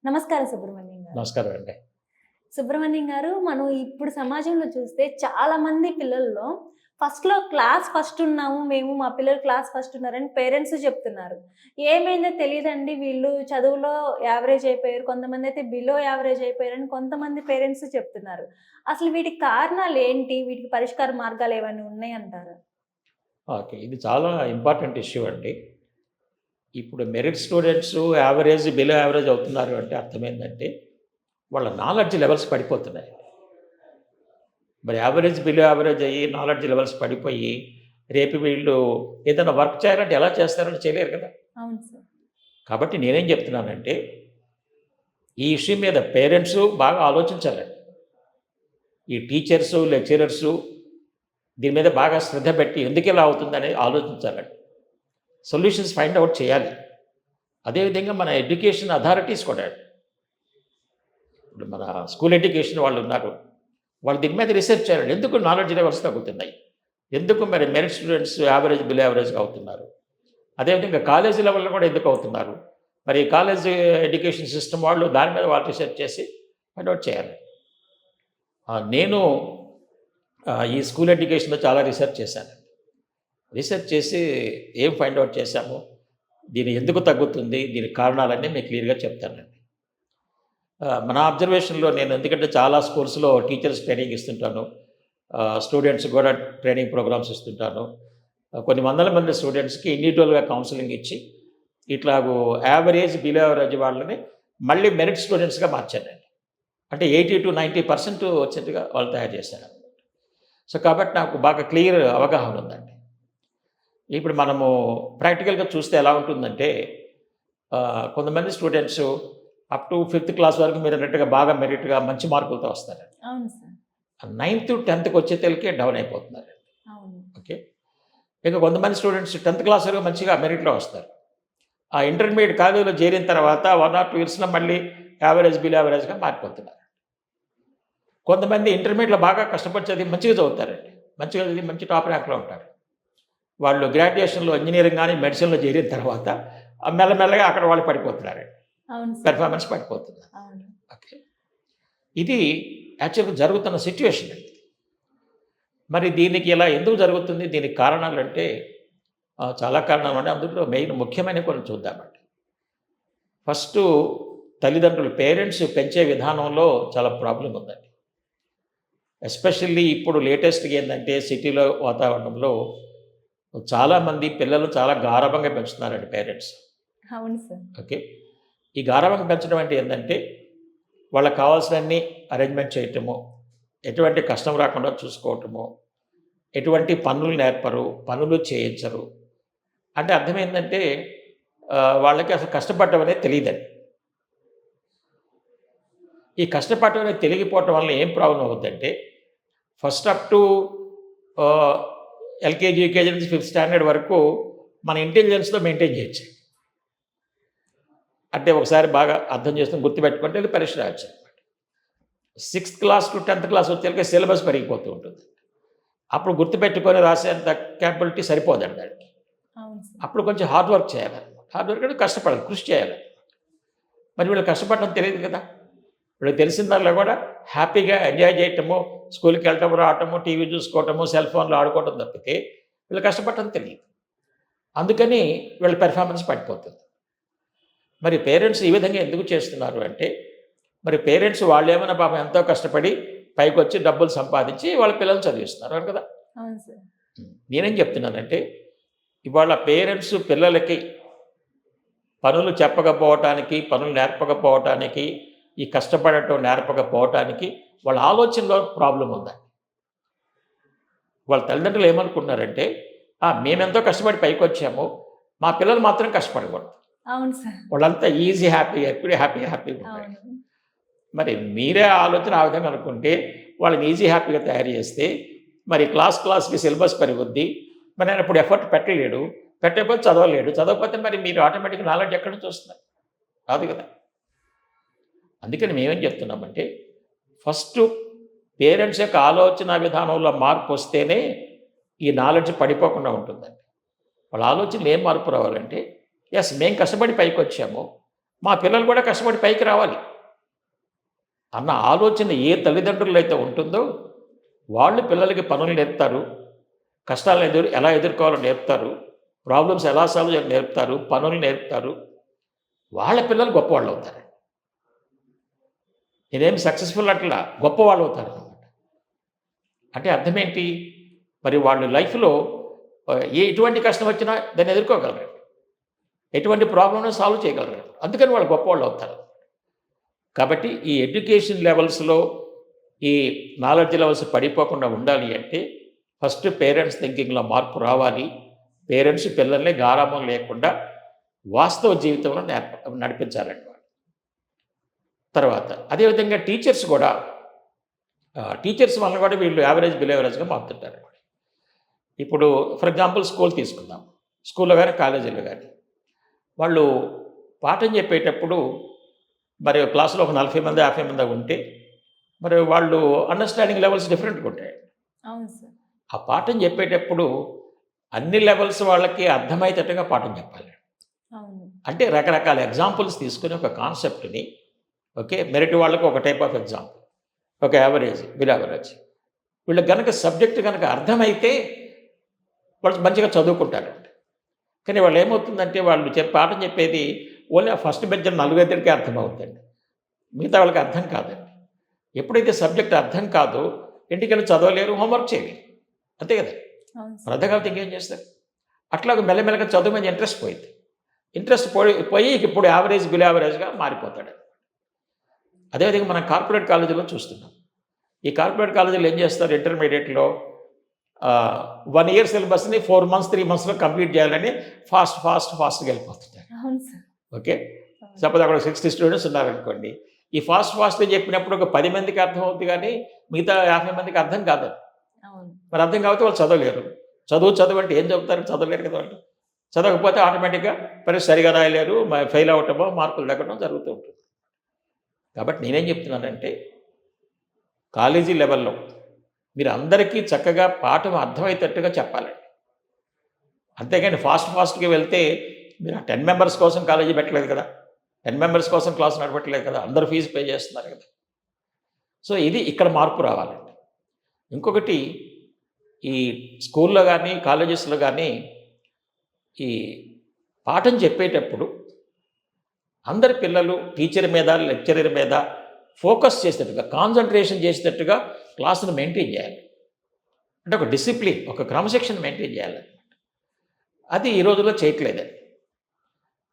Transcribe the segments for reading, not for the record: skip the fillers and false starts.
నమస్కారం సుబ్రహ్మణ్యం గారు. నమస్కారం అండి. సుబ్రహ్మణ్యం గారు, మనం ఇప్పుడు సమాజంలో చూస్తే చాలా మంది పిల్లల్లో ఫస్ట్‌లో క్లాస్ ఫస్ట్ ఉన్నాము మేము, మా పిల్లలు క్లాస్ ఫస్ట్ ఉన్నారని పేరెంట్స్ చెప్తున్నారు. ఏమైందో తెలీదండి, వీళ్ళు చదువులో యావరేజ్ అయిపోయారు. కొంతమందయితే బిలో యావరేజ్ అయిపోయారని కొంతమంది పేరెంట్స్ చెప్తున్నారు. అసలు వీటికి కారణాలేంటి? వీటికి పరిష్కార మార్గాలేమైనా ఉన్నాయంటారా? ఓకే. ఇది చాలా ఇంపార్టెంట్ ఇష్యూ అండి. ఇప్పుడు merit students average, below average అవుతున్నారు అంటే అర్థమైందంటే, వాళ్ళ నాలెడ్జ్ లెవెల్స్ పడిపోతున్నాయి. మరి యావరేజ్, బిలో యావరేజ్ అయ్యి నాలెడ్జ్ లెవెల్స్ పడిపోయి, రేపు వీళ్ళు ఏదైనా వర్క్ చేయాలంటే ఎలా చేస్తారని చేయలేరు కదా! అవును సార్. కాబట్టి నేనేం చెప్తున్నానంటే, ఈ ఇష్యూ మీద పేరెంట్సు బాగా ఆలోచించాలండి. ఈ టీచర్సు, లెక్చరర్సు దీని మీద బాగా శ్రద్ధ పెట్టి ఎందుకిలా అవుతుందనేది ఆలోచించాలండి. సొల్యూషన్స్ ఫైండ్ ఔట్ చేయాలి. అదేవిధంగా మన ఎడ్యుకేషన్ అథారిటీస్ కూడా ఇప్పుడు మన స్కూల్ ఎడ్యుకేషన్ వాళ్ళు ఉన్నారు. వాళ్ళు దీని మీద రీసెర్చ్ చేయాలి. ఎందుకు నాలెడ్జ్ లెవెల్స్ తగ్గుతున్నాయి? ఎందుకు మరి మెరిట్ స్టూడెంట్స్ యావరేజ్, బిలో యావరేజ్‌గా అవుతున్నారు? అదేవిధంగా కాలేజీ లెవెల్‌లో కూడా ఎందుకు అవుతున్నారు? మరి కాలేజ్ ఎడ్యుకేషన్ సిస్టమ్ వాళ్ళు దాని మీద వాళ్ళు రీసెర్చ్ చేసి ఫైండ్ ఔట్ చేయాలి. నేను ఈ స్కూల్ ఎడ్యుకేషన్‌లో చాలా రీసెర్చ్ చేశాను. రీసెర్చ్ చేసి ఏం ఫైండ్ ఔట్ చేశాము, దీని ఎందుకు తగ్గుతుంది, దీనికి కారణాలన్నీ మీకు క్లియర్‌గా చెప్తానండి. మన అబ్జర్వేషన్‌లో నేను ఎందుకంటే చాలా స్కూల్స్‌లో టీచర్స్ ట్రైనింగ్ ఇస్తుంటాను. స్టూడెంట్స్ కూడా ట్రైనింగ్ ప్రోగ్రామ్స్ ఇస్తుంటాను. కొన్ని వందల మంది స్టూడెంట్స్‌కి ఇండివిడ్యువల్‌గా కౌన్సెలింగ్ ఇచ్చి, ఇట్లాగూ యావరేజ్, బిలో యావరేజ్ వాళ్ళని మళ్ళీ మెరిట్ స్టూడెంట్స్‌గా మార్చానండి. అంటే 80-90% వచ్చేట్టుగా వాళ్ళు తయారు చేశాను. సో, కాబట్టి నాకు బాగా క్లియర్ అవగాహన ఉందండి. ఇప్పుడు మనము ప్రాక్టికల్‌గా చూస్తే ఎలా ఉంటుందంటే, కొంతమంది students up to fifth class వరకు మీరన్నట్టుగా బాగా మెరిట్‌గా మంచి మార్కులతో వస్తారండి. అవును సార్. 9థ్, 10థ్‌కి వచ్చేతలకే డౌన్ అయిపోతున్నారు. అవును. ఓకే. ఇక కొంతమంది స్టూడెంట్స్ 10థ్ క్లాస్ వరకు మంచిగా మెరిట్‌లో వస్తారు. ఆ ఇంటర్మీడియేట్ కాలేజీలో చేరిన తర్వాత 1 ఆర్ 2 ఇయర్స్‌లో మళ్ళీ యావరేజ్, బిలో యావరేజ్‌గా మారిపోతున్నారు. కొంతమంది ఇంటర్మీడియేట్‌లో బాగా కష్టపడి చదివి మంచిగా చదువుతారండి. మంచిగా చదివి మంచి టాప్ ర్యాంక్‌లో ఉంటారు. వాళ్ళు గ్రాడ్యుయేషన్‌లో ఇంజినీరింగ్ గాని, మెడిసిన్‌లో చేరిన తర్వాత మెల్లమెల్లగా అక్కడ వాళ్ళు పడిపోతున్నారండి. అవును సార్. పెర్ఫార్మెన్స్ పడిపోతుంది. అవును. ఓకే. ఇది యాక్చువల్‌గా జరుగుతున్న సిట్యుయేషన్ అండి. మరి దీనికి ఇలా ఎందుకు జరుగుతుంది? దీనికి కారణాలంటే చాలా కారణాలున్నాయి. అందులో మెయిన్ ముఖ్యమైనవి కొన్ని చూద్దామండి. ఫస్టు తల్లిదండ్రులు, పేరెంట్స్ పెంచే విధానంలో చాలా ప్రాబ్లమ్ ఉందండి. ఎస్పెషల్లీ ఇప్పుడు లేటెస్ట్‌గా ఏందంటే సిటీలో వాతావరణంలో చాలామంది పిల్లలు చాలా గారాబంగా పెంచుతున్నారండి పేరెంట్స్. అవును సార్. ఓకే. ఈ గారాబంగా పెంచడం అంటే ఏందంటే, వాళ్ళకి కావాల్సినన్ని అరేంజ్‌మెంట్ చేయటము, ఎటువంటి కష్టం రాకుండా చూసుకోవటము, ఎటువంటి పనులు నేర్పరు, పనులు చేయించరు. అంటే అర్థమైందంటే వాళ్ళకి అసలు కష్టపడడం అనేది తెలీదండి. ఈ కష్టపడడం అనేది తెలియకపోవటం వల్ల ఏం ప్రాబ్లమ్ అవుద్దంటే, ఫస్ట్ అప్ టు ఆహ్, ఎల్‌కేజీ, యూకేజీ నుంచి 5థ్ స్టాండర్డ్ వరకు మన ఇంటెలిజెన్స్‌తో మెయింటైన్ చేయొచ్చు. అంటే ఒకసారి బాగా అర్థం చేసుకొని గుర్తుపెట్టుకుంటే అది పరీక్ష రాయొచ్చనమాట. 6థ్ క్లాస్ టు 10థ్ క్లాస్ వచ్చేసరికి సిలబస్ పెరిగిపోతూ ఉంటుంది. అప్పుడు గుర్తుపెట్టుకొని రాసేంత కేపబిలిటీ సరిపోదండి దానికి. అవును సార్. అప్పుడు కొంచెం హార్డ్ వర్క్ చేయాలనమాట. హార్డ్ వర్క్ అంటే కష్టపడాలి, కృషి చేయాలి. మరి వీళ్ళకి కష్టపడడం తెలియదు కదా! వీళ్ళకి తెలిసిందల్లా కూడా హ్యాపీగా ఎంజాయ్ చేయటము, స్కూల్‌కి వెళ్ళటము, రావటము, టీవీ చూసుకోవటము, సెల్ ఫోన్‌లో ఆడుకోవటం తప్పితే వీళ్ళు కష్టపడటం తెలీదు. అందుకని వీళ్ళ పెర్ఫార్మెన్స్ పడిపోతుంది. మరి పేరెంట్స్ ఈ విధంగా ఎందుకు చేస్తున్నారు అంటే, మరి పేరెంట్స్ వాళ్ళేమైనా పాపం ఎంతో కష్టపడి పైకొచ్చి డబ్బులు సంపాదించి వాళ్ళ పిల్లల్ని చదివిస్తున్నారు. అవును కదా! అవును సార్. నేనేం చెప్తున్నానంటే, ఇవాళ పేరెంట్స్ పిల్లలకి పనులు చెప్పకపోవటానికి, పనులు నేర్పకపోవటానికి, ఈ కష్టపడటం నేర్పకపోవటానికి వాళ్ళ ఆలోచనలో ప్రాబ్లమ్ ఉందండి. వాళ్ళ తల్లిదండ్రులు ఏమనుకుంటున్నారంటే, మేమెంతో కష్టపడి పైకొచ్చాము, మా పిల్లలు మాత్రం కష్టపడకూడదు. అవును సార్. వాళ్ళంతా ఈజీ హ్యాపీగా ఎప్పుడు హ్యాపీగా ఉంటారు. అవును. మరి మీరే ఆలోచన ఆ విధంగా అనుకుంటే, వాళ్ళని ఈజీ హ్యాపీగా తయారు చేస్తే, మరి క్లాస్‌కి సిలబస్ పెరుగుద్ది. మరి ఆయన ఇప్పుడు ఎఫర్ట్ పెట్టలేడు. పెట్టకపోతే చదవలేడు. చదవకపోతే మరి మీరు ఆటోమేటిక్‌గా నాలెడ్జ్ ఎక్కడి నుంచి వస్తుంది? రాదు కదా! అందుకని మేమేం చెప్తున్నామంటే, ఫస్టు పేరెంట్స్ యొక్క ఆలోచన విధానంలో మార్పొస్తేనే ఈ నాలెడ్జ్ పడిపోకుండా ఉంటుందండి. వాళ్ళ ఆలోచనలో ఏం మార్పు రావాలంటే, యెస్ మేము కష్టపడి పైకొచ్చాము. మా పిల్లలు కూడా కష్టపడి పైకి రావాలి అన్న ఆలోచన ఏ తల్లిదండ్రులు అయితే ఉంటుందో వాళ్ళు పిల్లలకి పనులు నేర్పుతారు, కష్టాలను ఎలా ఎదుర్కోవాలో నేర్పుతారు, ప్రాబ్లమ్స్ ఎలా సాల్వ్ చేయాలో నేర్పుతారు, పనులు నేర్పుతారు. వాళ్ళ పిల్లలు గొప్పవాళ్ళు అవుతారు. నేనేమి సక్సెస్ఫుల్ అట్లా గొప్పవాళ్ళు అవుతారు అన్నమాట. అంటే అర్థం ఏంటి? మరి వాళ్ళు లైఫ్‌లో ఎటువంటి కష్టం వచ్చినా దాన్ని ఎదుర్కోగలరు. ఎటువంటి ప్రాబ్లమ్‌ని సాల్వ్ చేయగలరు. అందుకని వాళ్ళు గొప్పవాళ్ళు అవుతారు. కాబట్టి ఈ ఎడ్యుకేషన్ లెవెల్స్‌లో ఈ నాలెడ్జ్ లెవెల్స్ పడిపోకుండా ఉండాలి అంటే ఫస్ట్ పేరెంట్స్ థింకింగ్‌లో మార్పు రావాలి. పేరెంట్స్ పిల్లల్ని గారాబం లేకుండా వాస్తవ జీవితంలో నడిపించాలండి వాళ్ళు. తర్వాత అదేవిధంగా టీచర్స్ కూడా టీచర్స్ వల్ల కూడా వీళ్ళు యావరేజ్ బిలో యావరేజ్‌గా మారుతుంటారు. ఇప్పుడు ఫర్ ఎగ్జాంపుల్ స్కూల్ తీసుకుందాం. స్కూల్‌లో గాని, కాలేజీల్లో గాని వాళ్ళు పాఠం చెప్పేటప్పుడు మరి క్లాస్‌లో ఒక 40 మంది, 50 మంది ఉంటే మరి వాళ్ళు అండర్‌స్టాండింగ్ లెవెల్స్ డిఫరెంట్‌గా ఉంటాయి. అవును సార్. ఆ పాఠం చెప్పేటప్పుడు అన్ని లెవెల్స్ వాళ్ళకి అర్థమయ్యేటట్టుగా పాఠం చెప్పాలి. అవును. అంటే రకరకాల ఎగ్జాంపుల్స్ తీసుకొని ఒక కాన్సెప్ట్‌ని ఓకే. మెరిట్ వాళ్ళకి ఒక టైప్ ఆఫ్ ఎగ్జాంపుల్. ఒక యావరేజ్, బిలో యావరేజ్. వీళ్ళకి గనక సబ్జెక్ట్ గనక అర్థమైతే వాళ్ళు మంచిగా చదువుకుంటారండి. కానీ వాళ్ళు ఏమవుతుందంటే వాళ్ళు పాఠం చెప్పేది ఓన్లీ ఆ ఫస్ట్ బెంచ్ నలుగురికి అర్థమవుతుందండి. మిగతా వాళ్ళకి అర్థం కాదండి. ఎప్పుడైతే సబ్జెక్ట్ అర్థం కాదో ఇంటికెళ్ళి చదవలేరు, హోంవర్క్ చేయలేరు. అంతే కదా! అవును మరి సార్. అర్థం కాకపోతే ఇంకేం చేస్తారు? అట్లాగ మెల్లమెల్లగా చదువు మీద ఇంట్రెస్ట్ పోయింది. ఇంట్రెస్ట్ పోయి ఇప్పుడు యావరేజ్, బిలో యావరేజ్‌గా మారిపోతాడు. అదేవిధంగా మనం కార్పొరేట్ కాలేజీలో చూస్తున్నాం. ఈ కార్పొరేట్ కాలేజీలో ఏం చేస్తారు ఇంటర్మీడియేట్‌లో 1 ఇయర్ సిలబస్‌ని 4 మంత్స్, 3 మంత్స్‌లో కంప్లీట్ చేయాలని ఫాస్ట్‌గా వెళ్ళిపోతుంటారు. అవును సార్. ఓకే. అవును. సపోజ్ అక్కడ 60 స్టూడెంట్స్ ఉన్నారనుకోండి. ఈ ఫాస్ట్‌గా చెప్పినప్పుడు ఒక 10 మందికి అర్థమవుద్ది గానీ, మిగతా 50 మందికి అర్థం కాదండి. అవును. మరి అర్థం కాకపోతే వాళ్ళు చదవలేరు. చదువు అంటే ఏం చదువుతారు? చదవలేరు కదా వాళ్ళు. చదవకపోతే ఆటోమేటిక్‌గా పరీక్ష సరిగ్గా రాయలేరు. ఫెయిల్ అవ్వటమో, మార్కులు తగ్గడం జరుగుతూ ఉంటుంది. కాబట్టి నేనేం చెప్తున్నానంటే, కాలేజీ లెవెల్‌లో మీరు అందరికీ చక్కగా పాఠం అర్థమయ్యేటట్టుగా చెప్పాలండి. అంతేగాని ఫాస్ట్‌గా వెళ్తే మీరు ఆ 10 మెంబర్స్ కోసం కాలేజీ పెట్టలేదు కదా! 10 మెంబర్స్ కోసం క్లాస్ నడపట్లేదు కదా! అందరూ ఫీజు పే చేస్తున్నారు కదా! సో, ఇది ఇక్కడ మార్పు రావాలండి. ఇంకొకటి ఈ స్కూల్‌లో గానీ, కాలేజెస్‌లో గానీ ఈ పాఠం చెప్పేటప్పుడు అందరి పిల్లలు టీచర్ మీద, లెక్చరర్ మీద ఫోకస్ చేసేటట్టుగా, కాన్సంట్రేషన్ చేసేటట్టుగా క్లాస్‌ని మెయింటైన్ చేయాలి. అంటే ఒక డిసిప్లిన్, ఒక క్రమశిక్షణ మెయింటైన్ చేయాలన్నమాట. అది ఈ రోజుల్లో చేయట్లేదండి.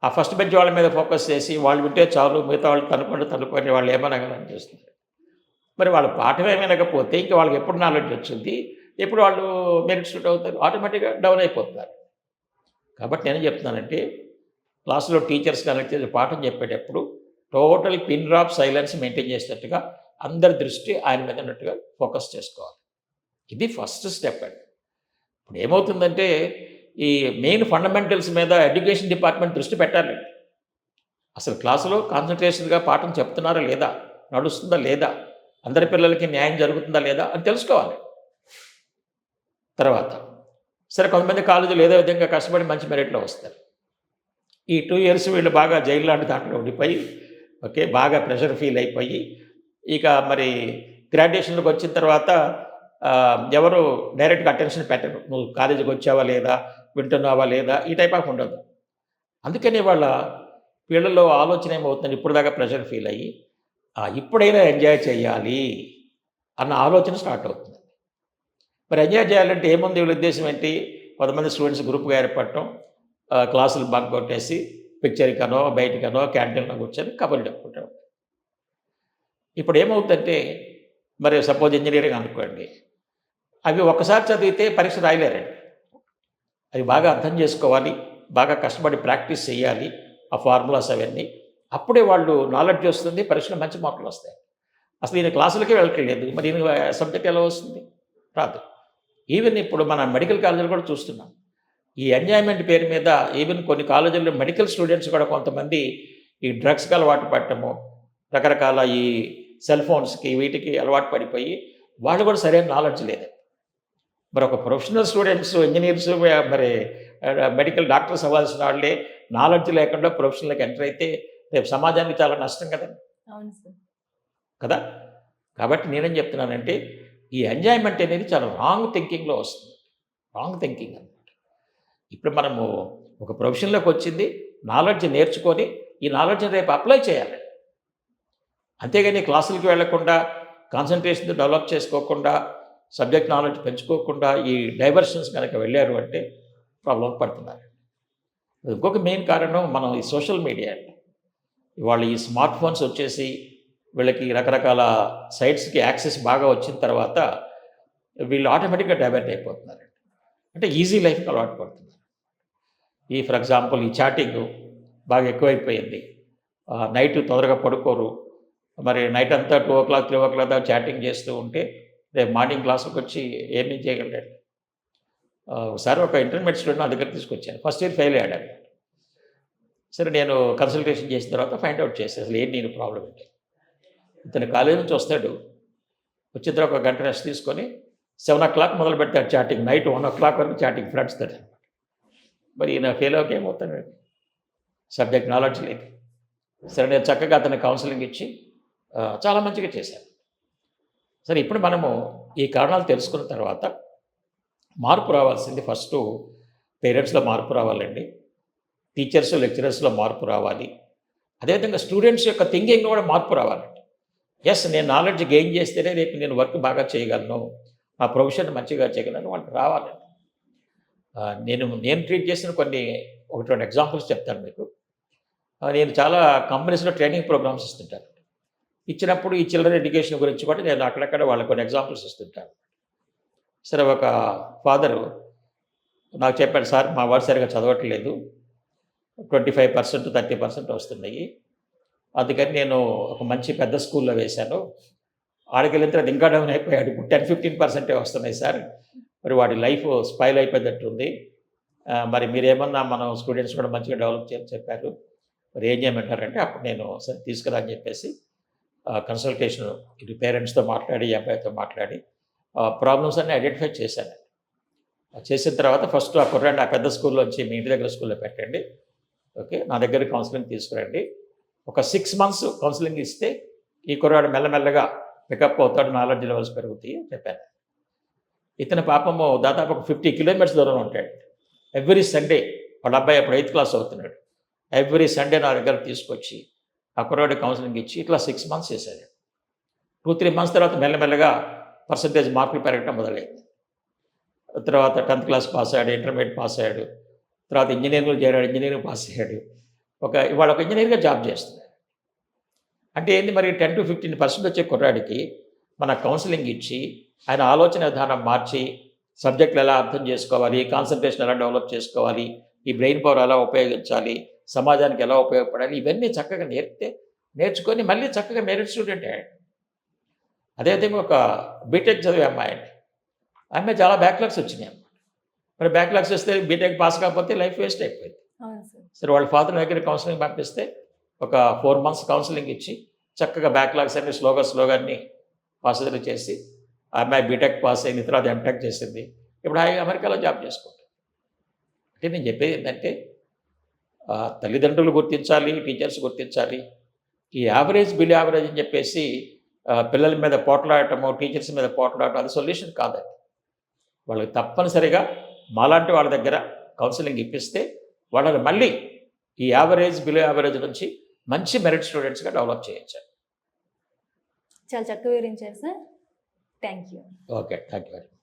ఆ ఫస్ట్ బెంచ్ వాళ్ళ మీద ఫోకస్ చేసి, వాళ్ళు వింటే చాలు మిగతా వాళ్ళు తన్నుకొని వాళ్ళు ఏమనగలని చూస్తున్నారు. మరి వాళ్ళు పాఠమే వినకపోతే ఇంక వాళ్ళకి ఎప్పుడు నాలెడ్జ్ వచ్చింది? ఎప్పుడు వాళ్ళు మెరిట్ స్టూడెంట్ అవుతారు? ఆటోమేటిక్‌గా డౌన్ అయిపోతున్నారు. కాబట్టి నేనేం చెప్తున్నానంటే, క్లాస్‌లో టీచర్స్ కనుక పాఠం చెప్పేటప్పుడు total pin drop silence maintain చేసేటట్టుగా అందరి దృష్టి ఆయన మీద ఉన్నట్టుగా ఫోకస్ చేసుకోవాలి. ఇది ఫస్ట్ స్టెప్ అండి. ఇప్పుడు ఏమవుతుందంటే, ఈ మెయిన్ ఫండమెంటల్స్ మీద ఎడ్యుకేషన్ డిపార్ట్మెంట్ దృష్టి పెట్టాలండి. అసలు క్లాసులో కాన్సంట్రేషన్‌గా పాఠం చెప్తున్నారా లేదా? నడుస్తుందా లేదా? అందరి పిల్లలకి న్యాయం జరుగుతుందా లేదా? అని తెలుసుకోవాలి. తర్వాత సరే కొంతమంది కాలేజీలో ఏదో విధంగా కష్టపడి మంచి మెరిట్‌లో వస్తారు. ఈ 2 ఇయర్స్ వీళ్ళు బాగా జైలు లాంటి దాంట్లో ఉండిపోయి, ఓకే. బాగా ప్రెషర్ ఫీల్ అయిపోయి, ఇక మరి గ్రాడ్యుయేషన్‌లోకి వచ్చిన తర్వాత ఎవరు డైరెక్ట్‌గా అటెన్షన్ పెట్టరు. నువ్వు కాలేజీకి వచ్చావా లేదా? వింటున్నావా లేదా? ఈ టైప్ ఆఫ్ ఉండదు. అందుకని వీళ్ళలో ఆలోచన ఏమవుతుందంటే ఇప్పటిదాకా ప్రెషర్ ఫీల్ అయ్యి, ఇప్పుడైనా ఎంజాయ్ చేయాలి అన్న ఆలోచన స్టార్ట్ అవుతుంది. మరి ఎంజాయ్ చేయాలంటే ఏముంది వీళ్ళ ఉద్దేశ్యం ఏంటి? కొంతమంది స్టూడెంట్స్ గ్రూప్‌గా ఏర్పడటం, క్లాసులు బంక్ కొట్టేసి పిక్చర్‌కనో, బయటికనో, క్యాంటీన్‌లో కూర్చొని కబుర్లు చెప్పుకుంటాం. ఇప్పుడు ఏమవుతుందంటే మరి సపోజ్ ఇంజినీరింగ్ అనుకోండి. అవి ఒక్కసారి చదివితే పరీక్ష రాయలేరండి. అవి బాగా అర్థం చేసుకోవాలి. బాగా కష్టపడి ప్రాక్టీస్ చేయాలి. ఆ ఫార్ములాస్ అవన్నీ. అప్పుడే వాళ్ళు నాలెడ్జ్ వస్తుంది. పరీక్షలో మంచి మార్కులు వస్తాయి. అసలు ఈయన క్లాసులకే వెళ్ళట్లేదు. మరి ఈయన సబ్జెక్ట్ ఎలా వస్తుంది? రాదు. ఈవెన్ ఇప్పుడు మన మెడికల్ కాలేజీలు కూడా చూస్తున్నాం. ఈ ఎంజాయ్‌మెంట్ పేరు మీద ఈవెన్ కొన్ని కాలేజీల్లో మెడికల్ స్టూడెంట్స్ కూడా కొంతమంది ఈ డ్రగ్స్‌కి అలవాటు పడటము, రకరకాల ఈ సెల్ ఫోన్స్‌కి వీటికి అలవాటు పడిపోయి వాళ్ళు కూడా సరైన నాలెడ్జ్ లేదు. మరి ఒక ప్రొఫెషనల్ స్టూడెంట్స్, ఇంజినీర్స్ మరి మెడికల్ డాక్టర్స్ అవ్వాల్సిన వాళ్ళే నాలెడ్జ్ లేకుండా ప్రొఫెషన్‌లోకి ఎంటర్ అయితే రేపు సమాజానికి చాలా నష్టం కదా అవును సార్. కదా కాబట్టి నేనేం చెప్తున్నానంటే ఈ ఎంజాయ్మెంట్ అనేది చాలా రాంగ్ థింకింగ్లో వస్తుంది. రాంగ్ థింకింగ్ అనమాట. ఇప్పుడు మనము ఒక ప్రొఫెషన్లోకి వచ్చింది నాలెడ్జ్ నేర్చుకొని ఈ నాలెడ్జ్ని రేపు అప్లై చేయాలి. అంతేగాని క్లాసులకి వెళ్లకుండా కాన్సన్ట్రేషన్ డెవలప్ చేసుకోకుండా సబ్జెక్ట్ నాలెడ్జ్ పెంచుకోకుండా ఈ డైవర్షన్స్ కనుక వెళ్ళారు అంటే ప్రాబ్లం పడుతున్నారు. ఇంకొక మెయిన్ కారణం మనం ఈ సోషల్ మీడియా. ఇవాళ ఈ స్మార్ట్ ఫోన్స్ వచ్చేసి వీళ్ళకి రకరకాల సైట్స్కి యాక్సెస్ బాగా వచ్చిన తర్వాత వీళ్ళు ఆటోమేటిక్గా డైవర్ట్ అయిపోతున్నారు. అంటే ఈజీ లైఫ్కి అలవాటు పడుతున్నారు. ఫర్ ఎగ్జాంపుల్ ఈ చాటింగ్ బాగా ఎక్కువైపోయింది. నైట్ తొందరగా పడుకోరు. మరి నైట్ అంతా 2 o'clock 3 o'clock దాకా చాటింగ్ చేస్తూ ఉంటే రేపు మార్నింగ్ క్లాస్కి వచ్చి ఏమీ చేయగలడు. ఒకసారి ఒక ఇంటర్మీడియట్ స్టూడెంట్ నా దగ్గర తీసుకొచ్చాను. ఫస్ట్ ఇయర్ ఫెయిల్ అయ్యాడు. సరే నేను కన్సల్టేషన్ చేసిన తర్వాత ఫైండ్ అవుట్ చేశాను అసలు ఏంటి నేను ప్రాబ్లం ఏంటి. ఇతను కాలేజ్ నుంచి వస్తాడు, వచ్చిన తర్వాత ఒక గంట రెస్ట్ తీసుకొని 7 o'clock మొదలు పెడతాడు చాటింగ్. నైట్ 1 o'clock వరకు చాటింగ్ ఫ్రెండ్స్ తోటి. మరి ఈయన ఫెయిల్ అవ్వక ఏమవుతాడు, సబ్జెక్ట్ నాలెడ్జ్ లేదు. సరే నేను చక్కగా అతని కౌన్సిలింగ్ ఇచ్చి చాలా మంచిగా చేశాను. సరే ఇప్పుడు మనము ఈ కారణాలు తెలుసుకున్న తర్వాత మార్పు రావాల్సింది ఫస్ట్ పేరెంట్స్లో మార్పు రావాలండి, టీచర్స్ లెక్చరర్స్లో మార్పు రావాలి, అదేవిధంగా స్టూడెంట్స్ యొక్క థింకింగ్ కూడా మార్పు రావాలండి. ఎస్ నేను నాలెడ్జ్ గెయిన్ చేస్తేనే రేపు నేను వర్క్ బాగా చేయగలను, నా ప్రొఫెషన్ మంచిగా చేయగలను వాళ్ళకి రావాలండి. నేను ట్రీట్ చేసిన ఒకటి 2 ఎగ్జాంపుల్స్ చెప్తాను మీకు. నేను చాలా కంపెనీస్లో ట్రైనింగ్ ప్రోగ్రామ్స్ ఇస్తుంటాను. ఇచ్చినప్పుడు ఈ చిల్డ్రన్ ఎడ్యుకేషన్ గురించి కూడా నేను అక్కడక్కడ వాళ్ళకి కొన్ని ఎగ్జాంపుల్స్ ఇస్తుంటాను. సరే ఒక ఫాదరు నాకు చెప్పాడు, సార్ మా వాడు సరిగా చదవట్లేదు, 25% 30% వస్తున్నాయి, అందుకని నేను ఒక మంచి పెద్ద స్కూల్లో వేశాను, ఆడికి వెళ్ళిన తర్వాత ఇంకా డౌన్ అయిపోయాడు, ఇప్పుడు 10-15% వస్తున్నాయి సార్, మరి వాడి లైఫ్ స్పాయిల్ అయిపోయినట్టుంది, మరి మీరేమన్నా మనం స్టూడెంట్స్ కూడా మంచిగా డెవలప్ చేయని చెప్పారు, మరి ఏం చేయమంటారంటే అప్పుడు నేను సరే తీసుకురా అని చెప్పేసి కన్సల్టేషన్ ఇటు పేరెంట్స్తో మాట్లాడి అబ్బాయితో మాట్లాడి ప్రాబ్లమ్స్ అన్నీ ఐడెంటిఫై చేశాను. చేసిన తర్వాత ఫస్ట్ ఆ కుర్రాడిని ఆ పెద్ద స్కూల్లో వచ్చి మీ ఇంటి దగ్గర స్కూల్లో పెట్టండి, ఓకే, నా దగ్గర కౌన్సిలింగ్ తీసుకురండి, ఒక 6 months కౌన్సిలింగ్ ఇస్తే ఈ కుర్రాడు మెల్లమెల్లగా పికప్ అవుతాడు, నాలెడ్జ్ లెవెల్స్ పెరుగుతాయి చెప్పాను. ఇతని పాపము దాదాపు ఒక 50 kilometers దూరం ఉంటాడు. ఎవ్రీ సండే వాళ్ళ అబ్బాయి అప్పుడు 8th class అవుతున్నాడు, ఎవ్రీ సండే నా దగ్గర తీసుకొచ్చి ఆ కుర్రాడి కౌన్సిలింగ్ ఇచ్చి ఇట్లా 6 months చేశాడు. 2-3 months తర్వాత మెల్లమెల్లగా పర్సంటేజ్ మార్కులు పెరగడం మొదలైంది. తర్వాత 10th class పాస్ అయ్యాడు, ఇంటర్మీడియట్ పాస్ అయ్యాడు, తర్వాత ఇంజనీరింగ్లో చేరాడు, ఇంజనీరింగ్ పాస్ అయ్యాడు, ఇవాళ ఒక ఇంజనీర్గా జాబ్ చేస్తున్నాడు. అంటే ఏంది మరి 10-15% వచ్చే కుర్రాడికి మన కౌన్సిలింగ్ ఇచ్చి ఆయన ఆలోచన విధానం మార్చి సబ్జెక్టులు ఎలా అర్థం చేసుకోవాలి, కాన్సన్ట్రేషన్ ఎలా డెవలప్ చేసుకోవాలి, ఈ బ్రెయిన్ పవర్ ఎలా ఉపయోగించాలి, సమాజానికి ఎలా ఉపయోగపడాలి, ఇవన్నీ చక్కగా నేర్చుకొని మళ్ళీ చక్కగా మెరిట్ స్టూడెంట్ అయ్యాడు. అదేవిధంగా ఒక బీటెక్ చదివే అమ్మాయి చాలా బ్యాక్లాగ్స్ వచ్చినాయి అన్నమాట. మరి బ్యాక్లాగ్స్ వస్తే బీటెక్ పాస్ కాకపోతే లైఫ్ వేస్ట్ అయిపోయింది. సరే వాళ్ళ ఫాదర్ దగ్గర కౌన్సిలింగ్ పంపిస్తే ఒక 4 months కౌన్సిలింగ్ ఇచ్చి చక్కగా బ్యాక్లాగ్స్ అన్ని స్లోగా పాస్ చేసి ఆ అమ్మాయి బీటెక్ పాస్ అయిన తర్వాత ఎంటెక్ చేసింది, ఇప్పుడు హాయిగా అమెరికాలో జాబ్ చేసుకుంటాం. అంటే నేను చెప్పేది ఏంటంటే తల్లిదండ్రులు గుర్తించాలి, టీచర్స్ గుర్తించాలి. ఈ యావరేజ్ బిలో యావరేజ్ అని చెప్పేసి పిల్లల మీద పోట్లాడటము, టీచర్స్ మీద పోట్లాడటం అది సొల్యూషన్ కాదండి. వాళ్ళకి తప్పనిసరిగా మాలాంటి వాళ్ళ దగ్గర కౌన్సిలింగ్ ఇప్పిస్తే వాళ్ళని మళ్ళీ ఈ యావరేజ్ బిలో యావరేజ్ నుంచి మంచి మెరిట్ స్టూడెంట్స్గా డెవలప్ చేయొచ్చు. చాలా చక్కగా వివరించారు sir. Thank you. Okay, thank you very much.